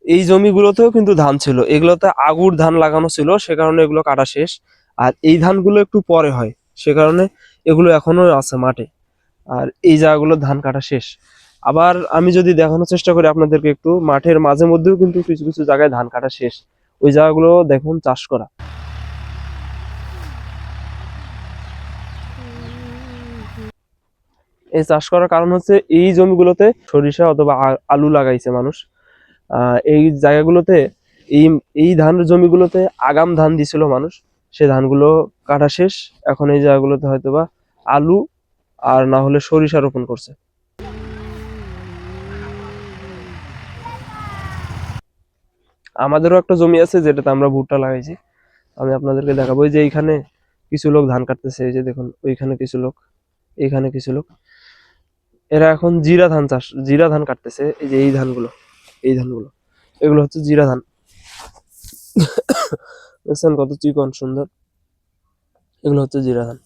এই জমিগুলোতেও কিন্তু ধান ছিল, এগুলোতে আগুর ধান লাগানো ছিল, সে কারণে এগুলো কাটা শেষ। আর এই ধানগুলো একটু পরে হয়, সে কারণে এগুলো এখনো আছে মাঠে। আর এই জায়গাগুলো ধান কাটা শেষ। আবার আমি যদি দেখানোর চেষ্টা করি আপনাদেরকে, একটু মাঠের মাঝে মধ্যেও কিন্তু কিছু কিছু জায়গায় ধান কাটা শেষ। ওই জায়গাগুলো দেখুন চাষ করা। এই চাষ করার কারণ হচ্ছে এই জমিগুলোতে সরিষা অথবা আলু লাগাইছে মানুষ। এই জায়গাগুলোতে এই এই ধানের জমিগুলোতে আগাম ধান দিছিল মানুষ, সে ধানগুলো কাটা শেষ। এখন এই জায়গাগুলোতে হয়তোবা আলু আর না হলে সরিষা রোপণ করছে। আমাদেরও একটা জমি আছে যেটাতে আমরা ভুট্টা লাগাইছি, আমি আপনাদেরকে দেখাবো। এই যে এইখানে কিছু লোক ধান কাটতেছে, এই যে দেখুন ওইখানে কিছু লোক, এইখানে কিছু লোক, এরা এখন জিরা ধান চাষ, জিরা ধান কাটতেছে। এই যে এই ধানগুলো, এই ধানগুলো, এগুলো হচ্ছে জিরা ধান। দেখছেন কত চিকন সুন্দর, এগুলো হচ্ছে জিরা ধান।